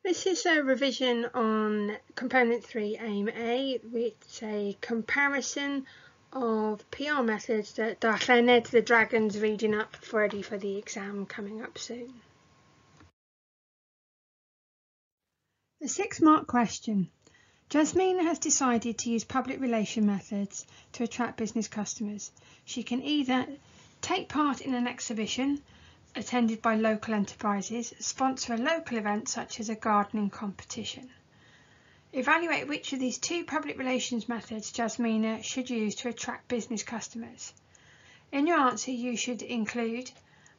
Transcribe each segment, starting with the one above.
This is a revision on Component 3 Aim A, which is a comparison of PR methods that Darllened the Dragon's reading up ready for the exam coming up soon. The 6-mark question. Jasmina has decided to use public relation methods to attract business customers. She can either take part in an exhibition attended by local enterprises, sponsor a local event such as a gardening competition. Evaluate which of these 2 public relations methods Jasmina should use to attract business customers. In your answer, you should include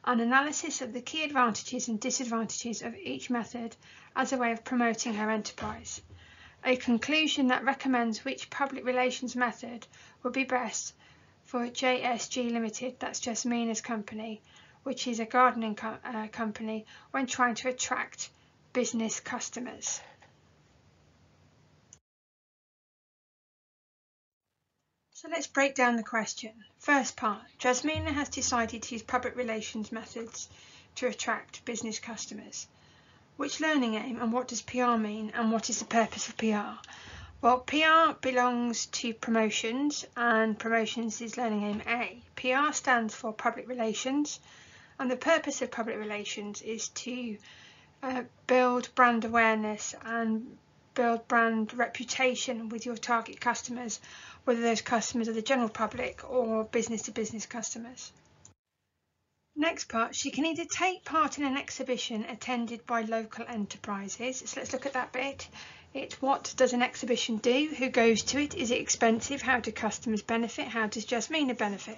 an analysis of the key advantages and disadvantages of each method as a way of promoting her enterprise, a conclusion that recommends which public relations method would be best for JSG Limited, that's Jasmina's company, which is a gardening company, when trying to attract business customers. So let's break down the question. First part, Jasmina has decided to use public relations methods to attract business customers. Which learning aim and what does PR mean, and what is the purpose of PR? Well, PR belongs to promotions, and promotions is learning aim A. PR stands for public relations, and the purpose of public relations is to build brand awareness and build brand reputation with your target customers, whether those customers are the general public or business-to-business customers. Next part, she can either take part in an exhibition attended by local enterprises. So let's look at that bit. It's what does an exhibition do? Who goes to it? Is it expensive? How do customers benefit? How does Jasmina benefit?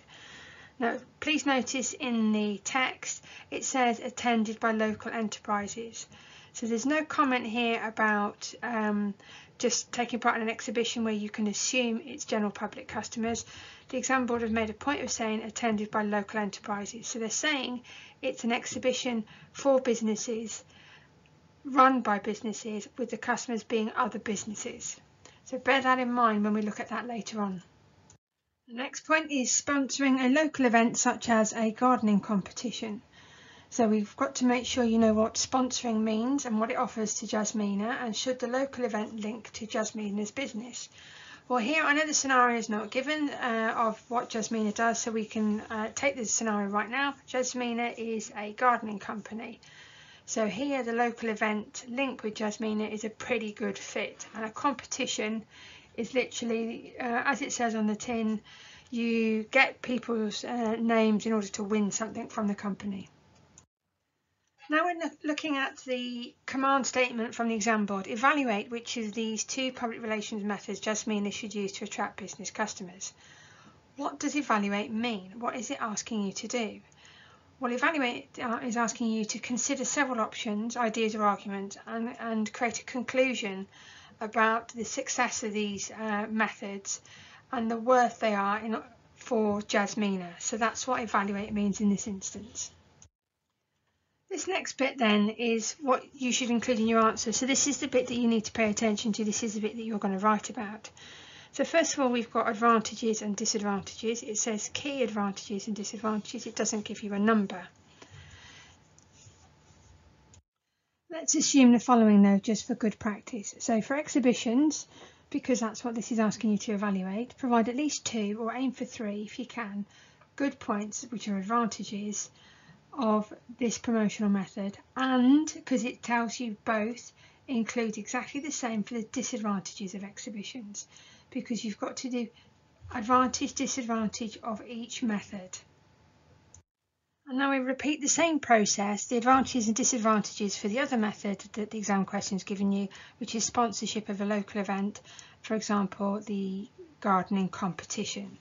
Now, please notice in the text it says attended by local enterprises. So there's no comment here about just taking part in an exhibition where you can assume it's general public customers. The exam board have made a point of saying attended by local enterprises. So they're saying it's an exhibition for businesses, run by businesses, with the customers being other businesses. So bear that in mind when we look at that later on. The next point is sponsoring a local event such as a gardening competition. So we've got to make sure you know what sponsoring means and what it offers to Jasmina, and should the local event link to Jasmina's business. Well, here I know the scenario is not given of what Jasmina does, so we can take this scenario right now. Jasmina is a gardening company. So here the local event link with Jasmina is a pretty good fit, and a competition is literally, as it says on the tin, you get people's names in order to win something from the company. Now we're looking at the command statement from the exam board. Evaluate which of these 2 public relations methods Jasmina should use to attract business customers. What does evaluate mean? What is it asking you to do? Well, evaluate is asking you to consider several options, ideas or arguments, and create a conclusion about the success of these methods and the worth they are for Jasmina. So that's what evaluate means in this instance. This next bit then is what you should include in your answer. So this is the bit that you need to pay attention to. This is the bit that you're going to write about. So first of all, we've got advantages and disadvantages. It says key advantages and disadvantages. It doesn't give you a number. Let's assume the following though, just for good practice. So for exhibitions, because that's what this is asking you to evaluate, provide at least 2 or aim for 3 if you can, good points which are advantages of this promotional method, and because it tells you both, include exactly the same for the disadvantages of exhibitions, because you've got to do advantage, disadvantage of each method. And now we repeat the same process, the advantages and disadvantages for the other method that the exam question has given you, which is sponsorship of a local event, for example the gardening competition.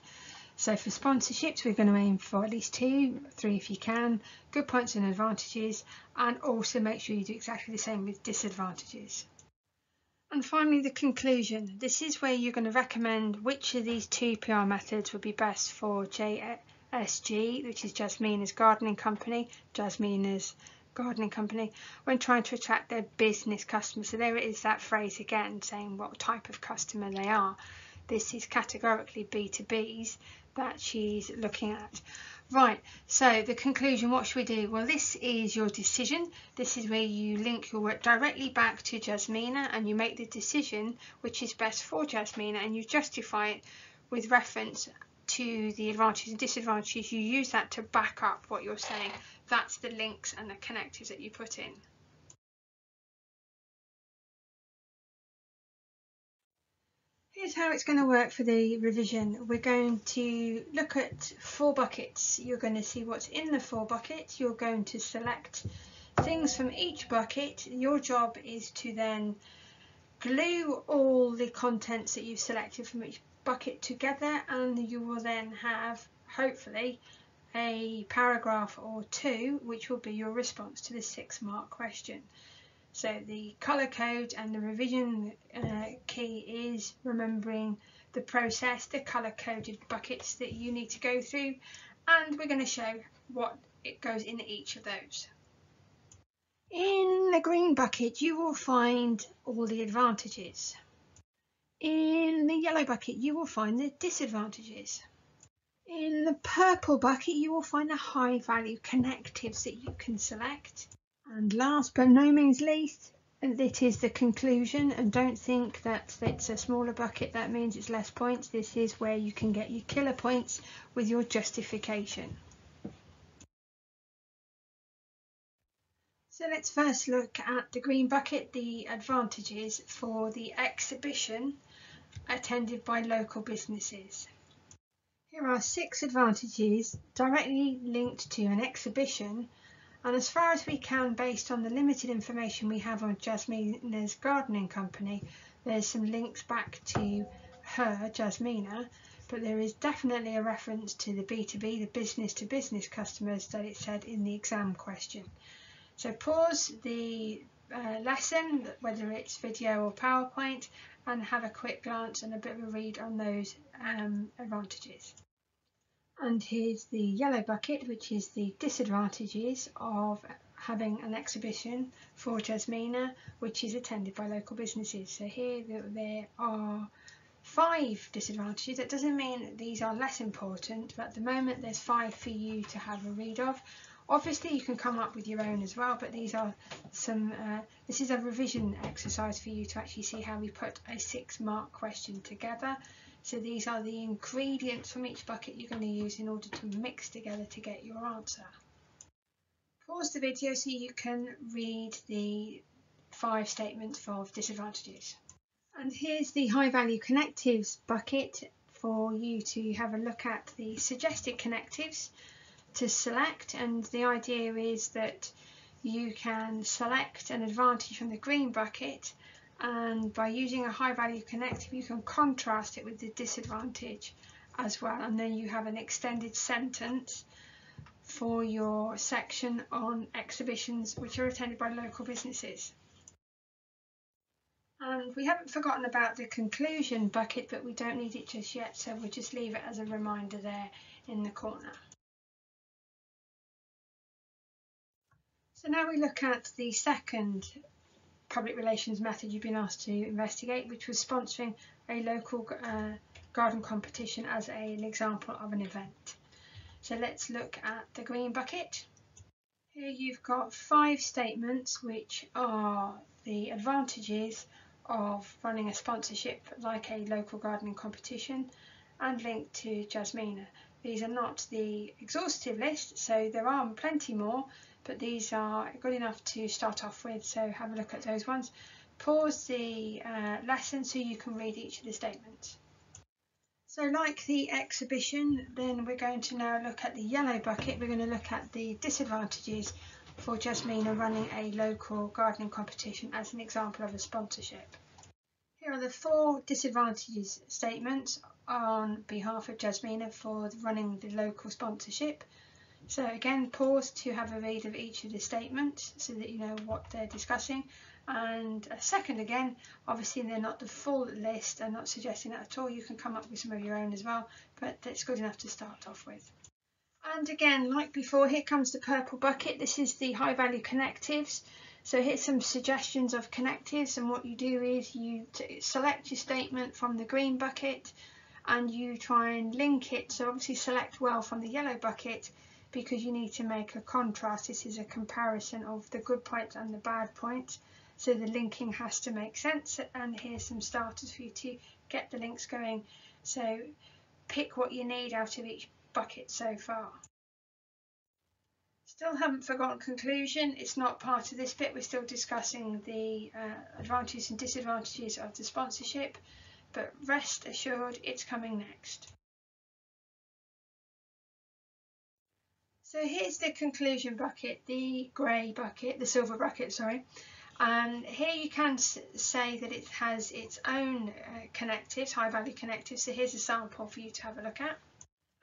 So for sponsorships, we're going to aim for at least 2, 3 if you can, good points and advantages, and also make sure you do exactly the same with disadvantages. And finally, the conclusion. This is where you're going to recommend which of these 2 PR methods would be best for JSG, which is Jasmina's gardening company, when trying to attract their business customers. So there it is, that phrase again, saying what type of customer they are. This is categorically B2Bs that she's looking at. Right, so the conclusion, what should we do? Well, this is your decision. This is where you link your work directly back to Jasmina and you make the decision which is best for Jasmina, and you justify it with reference to the advantages and disadvantages. You use that to back up what you're saying. That's the links and the connectives that you put in. Here's how it's going to work for the revision. We're going to look at 4 buckets. You're going to see what's in the 4 buckets. You're going to select things from each bucket. Your job is to then glue all the contents that you've selected from each bucket together, and you will then have, hopefully, a paragraph or 2 which will be your response to the 6-mark question. So the colour code and the revision key is remembering the process, the colour coded buckets that you need to go through, and we're going to show what it goes in each of those. In the green bucket you will find all the advantages. In the yellow bucket you will find the disadvantages. In the purple bucket you will find the high value connectives that you can select. And last but no means least, it is the conclusion, and don't think that it's a smaller bucket that means it's less points. This is where you can get your killer points with your justification. So let's first look at the green bucket, the advantages for the exhibition attended by local businesses. Here are 6 advantages directly linked to an exhibition. And as far as we can, based on the limited information we have on Jasmina's gardening company, there's some links back to her, Jasmina, but there is definitely a reference to the B2B, the business to business customers that it said in the exam question. So pause the lesson, whether it's video or PowerPoint, and have a quick glance and a bit of a read on those advantages. And here's the yellow bucket, which is the disadvantages of having an exhibition for Jasmina, which is attended by local businesses. So here there are 5 disadvantages. That doesn't mean that these are less important, but at the moment there's 5 for you to have a read of. Obviously you can come up with your own as well, but these are some, this is a revision exercise for you to actually see how we put a 6-mark question together. So these are the ingredients from each bucket you're going to use in order to mix together to get your answer. Pause the video so you can read the 5 statements of disadvantages. And here's the high value connectives bucket for you to have a look at the suggested connectives to select, and the idea is that you can select an advantage from the green bucket, and by using a high value connective you can contrast it with the disadvantage as well, and then you have an extended sentence for your section on exhibitions which are attended by local businesses. And we haven't forgotten about the conclusion bucket, but we don't need it just yet, so we'll just leave it as a reminder there in the corner. So now we look at the second public relations method you've been asked to investigate, which was sponsoring a local garden competition as an example of an event. So let's look at the green bucket. Here you've got 5 statements which are the advantages of running a sponsorship like a local gardening competition and linked to Jasmina. These are not the exhaustive list, so there are plenty more, but these are good enough to start off with, so have a look at those ones. Pause the lesson so you can read each of the statements. So like the exhibition, then we're going to now look at the yellow bucket. We're going to look at the disadvantages for Jasmina running a local gardening competition as an example of a sponsorship. Here are the 4 disadvantages statements on behalf of Jasmina for running the local sponsorship. So again, pause to have a read of each of the statements so that you know what they're discussing. And a second again, obviously they're not the full list, I'm not suggesting that at all, you can come up with some of your own as well, but that's good enough to start off with. And again, like before, here comes the purple bucket. This is the high value connectives. So here's some suggestions of connectives, and what you do is you select your statement from the green bucket and you try and link it, so obviously select well from the yellow bucket because you need to make a contrast. This is a comparison of the good points and the bad points, so the linking has to make sense, and here's some starters for you to get the links going. So pick what you need out of each bucket so far. Still haven't forgotten conclusion. It's not part of this bit. We're still discussing the advantages and disadvantages of the sponsorship, but rest assured it's coming next. So here's the conclusion bucket, the grey bucket, the silver bucket, sorry. And here you can say that it has its own connectives, high value connectives. So here's a sample for you to have a look at.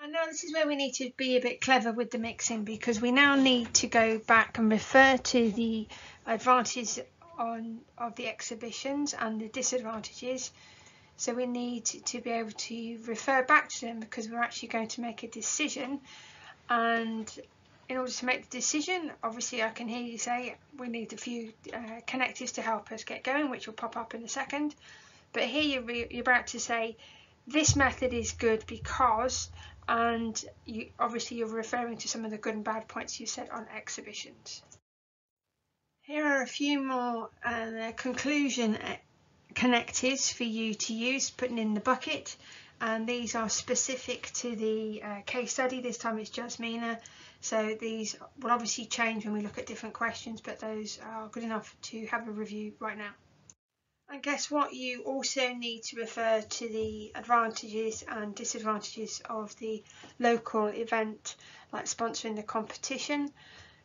And now this is where we need to be a bit clever with the mixing, because we now need to go back and refer to the advantages of the exhibitions and the disadvantages. So we need to be able to refer back to them, because we're actually going to make a decision. And in order to make the decision, obviously I can hear you say we need a few connectives to help us get going, which will pop up in a second. But here you're about to say this method is good because, and obviously you're referring to some of the good and bad points you said on exhibitions. Here are a few more conclusion connectives for you to use, putting in the bucket, and these are specific to the case study. This time it's Jasmina, so these will obviously change when we look at different questions, but those are good enough to have a review right now. And guess what? You also need to refer to the advantages and disadvantages of the local event, like sponsoring the competition,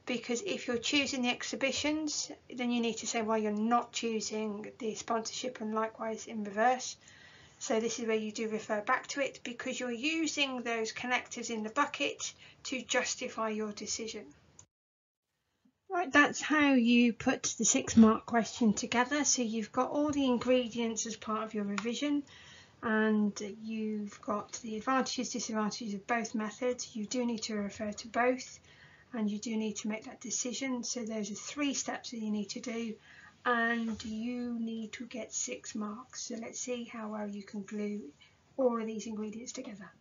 because if you're choosing the exhibitions, then you need to say why you're not choosing the sponsorship, and likewise in reverse. So this is where you do refer back to it, because you're using those connectives in the bucket to justify your decision. Right, that's how you put the 6-mark question together. So you've got all the ingredients as part of your revision, and you've got the advantages, disadvantages of both methods. You do need to refer to both, and you do need to make that decision. So those are 3 steps that you need to do, and you need to get 6 marks. So let's see how well you can glue all of these ingredients together.